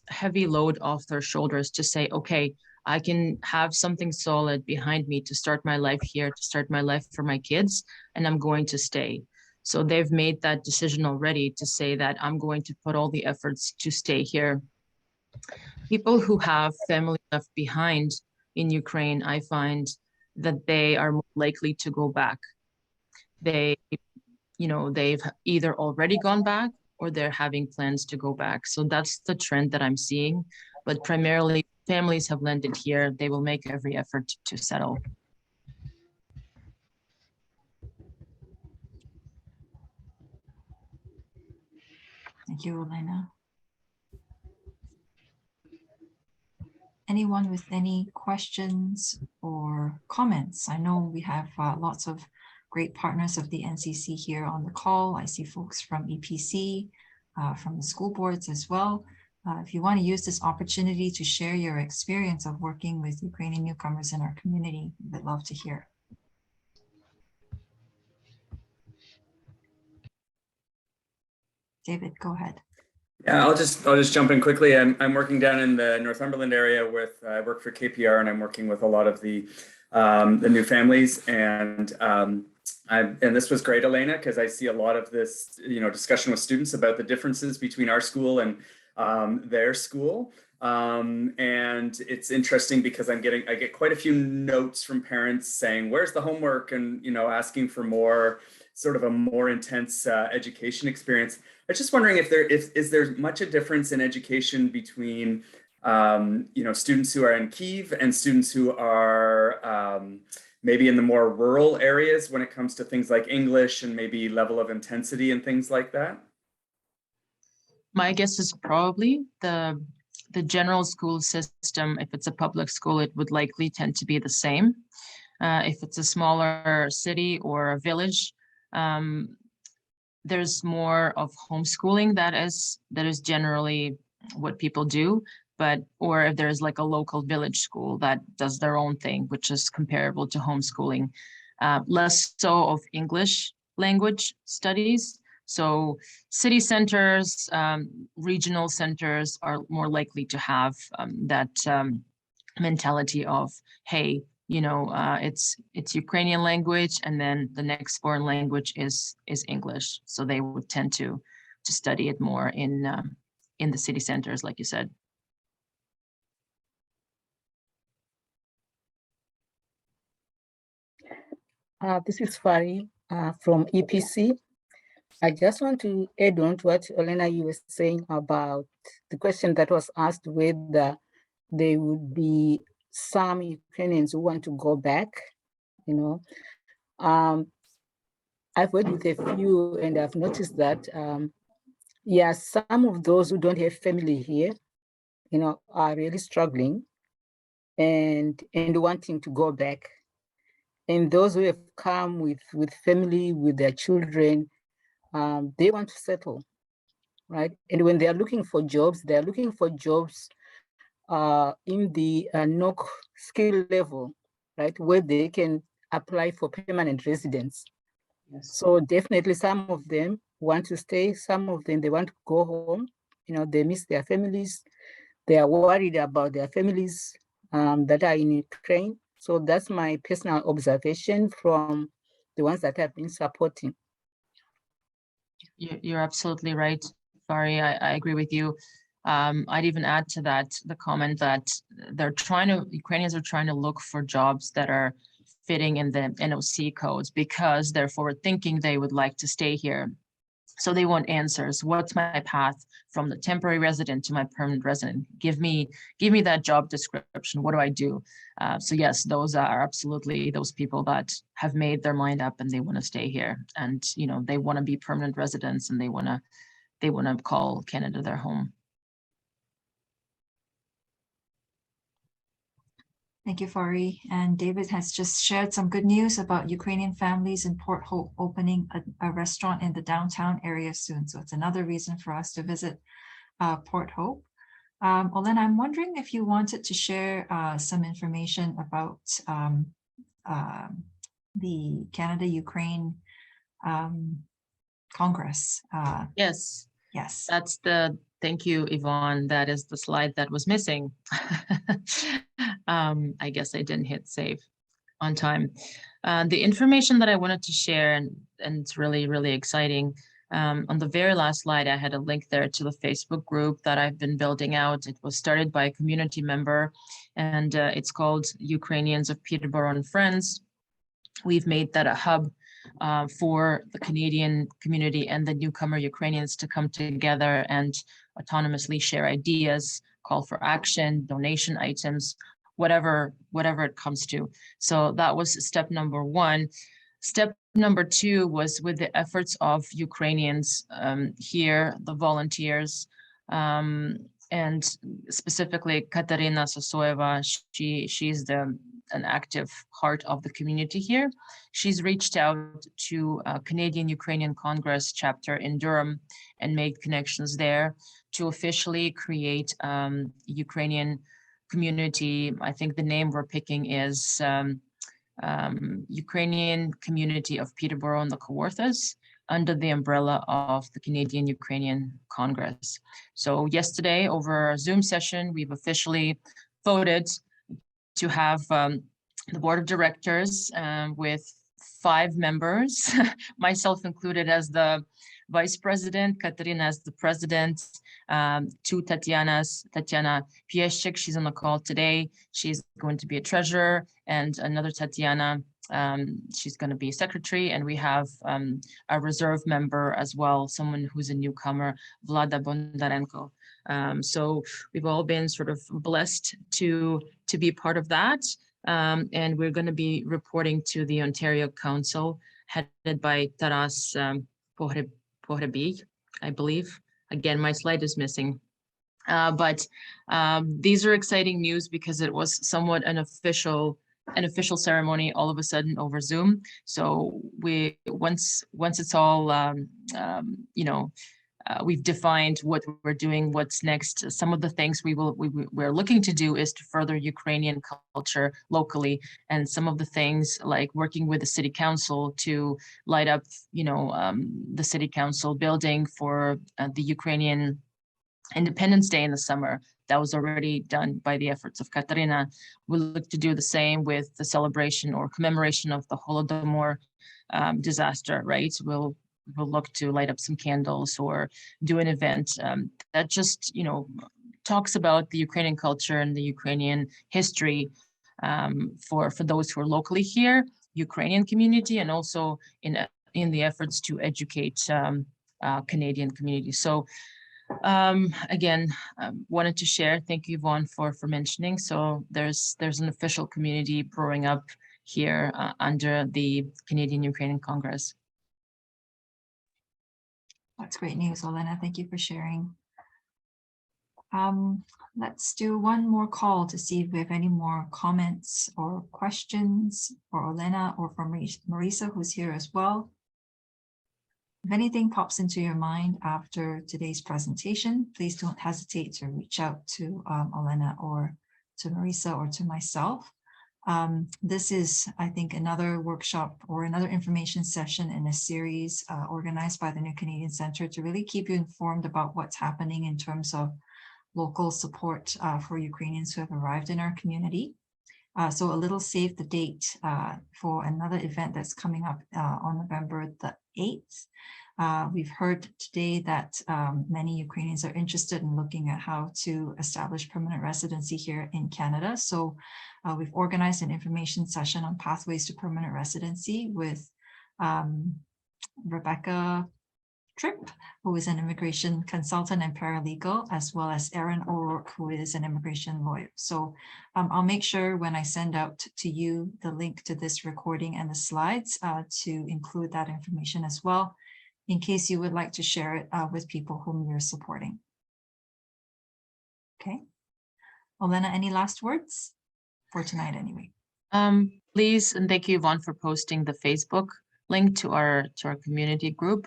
heavy load off their shoulders to say, okay, I can have something solid behind me to start my life here, to start my life for my kids, and I'm going to stay. So they've made that decision already to say that I'm going to put all the efforts to stay here. People who have family left behind in Ukraine, I find that they are more likely to go back. They've either already gone back or they're having plans to go back. So that's the trend that I'm seeing. But primarily, families have landed here. They will make every effort to settle. Thank you, Olena. Anyone with any questions or comments? I know we have lots of great partners of the NCC here on the call. I see folks from EPC, from the school boards as well. If you want to use this opportunity to share your experience of working with Ukrainian newcomers in our community, we'd love to hear. David, go ahead. Yeah, I'll just jump in quickly. I'm working down in the Northumberland area with I work for KPR, and I'm working with a lot of the new families, and this was great, Olena, because I see a lot of this discussion with students about the differences between our school and their school. And it's interesting because I get quite a few notes from parents saying, where's the homework, and asking for more, sort of a more intense education experience. I was just wondering if is there much a difference in education between students who are in Kyiv and students who are maybe in the more rural areas when it comes to things like English and maybe level of intensity and things like that? My guess is probably the general school system. If it's a public school, it would likely tend to be the same. If it's a smaller city or a village, there's more of homeschooling that is generally what people do, or if there's like a local village school that does their own thing, which is comparable to homeschooling. Less so of English language studies. So city centers, regional centers are more likely to have that mentality of, hey, it's Ukrainian language, and then the next foreign language is English. So they would tend to study it more in the city centers, like you said. This is Fari from EPC. I just want to add on to what Olena, you were saying about the question that was asked, whether there would be some Ukrainians who want to go back. I've worked with a few, and I've noticed that, some of those who don't have family here, are really struggling and wanting to go back. And those who have come with family, with their children, they want to settle, right? And when they are looking for jobs, they are looking for jobs in the NOC skill level, right, where they can apply for permanent residence. Yes. So definitely some of them want to stay, some of them, they want to go home, they miss their families, they are worried about their families that are in Ukraine. So that's my personal observation from the ones that I've been supporting. You're absolutely right, Fari. I agree with you. I'd even add to that the comment that Ukrainians are trying to look for jobs that are fitting in the NOC codes because they're forward thinking, they would like to stay here. So they want answers. What's my path from the temporary resident to my permanent resident? Give me that job description. What do I do? So yes, those are absolutely those people that have made their mind up and they want to stay here, and they want to be permanent residents, and they want to call Canada their home. Thank you, Fari. And David has just shared some good news about Ukrainian families in Port Hope opening a restaurant in the downtown area soon. So it's another reason for us to visit Port Hope. Olena, I'm wondering if you wanted to share some information about the Canada-Ukraine Congress. Yes, Yes. that's thank you, Yvonne. That is the slide that was missing. I guess I didn't hit save on time. The information that I wanted to share, and it's really, really exciting. On the very last slide, I had a link there to the Facebook group that I've been building out. It was started by a community member, and it's called Ukrainians of Peterborough and Friends. We've made that a hub for the Canadian community and the newcomer Ukrainians to come together and autonomously share ideas, call for action, donation items, whatever it comes to. So that was step number one. Step number two was with the efforts of Ukrainians here, the volunteers, and specifically Katarina Sosoeva. She's an active heart of the community here. She's reached out to Canadian Ukrainian Congress chapter in Durham and made connections there to officially create Ukrainian community. I think the name we're picking is Ukrainian Community of Peterborough and the Kawarthas, under the umbrella of the Canadian Ukrainian Congress. So yesterday, over a Zoom session, we've officially voted to have the board of directors with 5 members, myself included as the vice president, Katerina as the president, 2 Tatyanas, Tatyana Pieszczyk, she's on the call today. She's going to be a treasurer, and another Tatyana, she's going to be secretary, and we have a reserve member as well, someone who's a newcomer, Vlada Bondarenko. So we've all been sort of blessed to be part of that. And we're going to be reporting to the Ontario Council, headed by Taras Pohrebi, I believe. Again, my slide is missing. But these are exciting news because it was somewhat an official ceremony all of a sudden over Zoom. So we once it's all we've defined what we're doing, what's next. Some of the things we're looking to do is to further Ukrainian culture locally, and some of the things like working with the city council to light up, the city council building for the Ukrainian Independence Day in the summer. That was already done by the efforts of Katarina. We'll look to do the same with the celebration or commemoration of the Holodomor disaster, right? We'll look to light up some candles or do an event that just, talks about the Ukrainian culture and the Ukrainian history for those who are locally here, Ukrainian community, and also in the efforts to educate Canadian community. So again, wanted to share. Thank you, Yvonne, for mentioning. So there's an official community growing up here under the Canadian Ukrainian Congress. That's great news, Olena. Thank you for sharing. Let's do one more call to see if we have any more comments or questions for Olena or for Marisa, who's here as well. If anything pops into your mind after today's presentation, please don't hesitate to reach out to Olena or to Marisa or to myself. This is, I think, another workshop or another information session in a series organized by the New Canadian Centre to really keep you informed about what's happening in terms of local support for Ukrainians who have arrived in our community. So a little save the date for another event that's coming up on November the 8th. We've heard today that many Ukrainians are interested in looking at how to establish permanent residency here in Canada. So we've organized an information session on pathways to permanent residency with Rebecca Tripp, who is an immigration consultant and paralegal, as well as Aaron O'Rourke, who is an immigration lawyer. So I'll make sure when I send out to you the link to this recording and the slides to include that information as well, in case you would like to share it with people whom you're supporting. Okay. Olena, any last words for tonight anyway? Please, and thank you, Yvonne, for posting the Facebook link to our community group.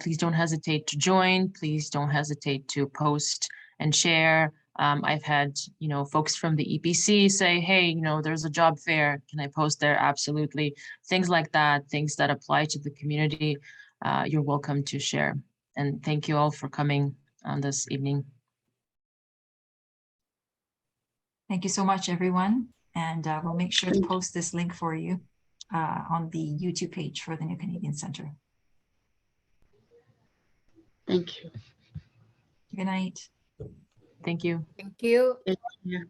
Please don't hesitate to join. Please don't hesitate to post and share. I've had, folks from the EPC say, hey, there's a job fair. Can I post there? Absolutely. Things like that, things that apply to the community you're welcome to share. And thank you all for coming on this evening. Thank you so much, everyone. And we'll make sure to post this link for you on the YouTube page for the New Canadian Center. Thank you. Good night. Thank you. Thank you. Take care.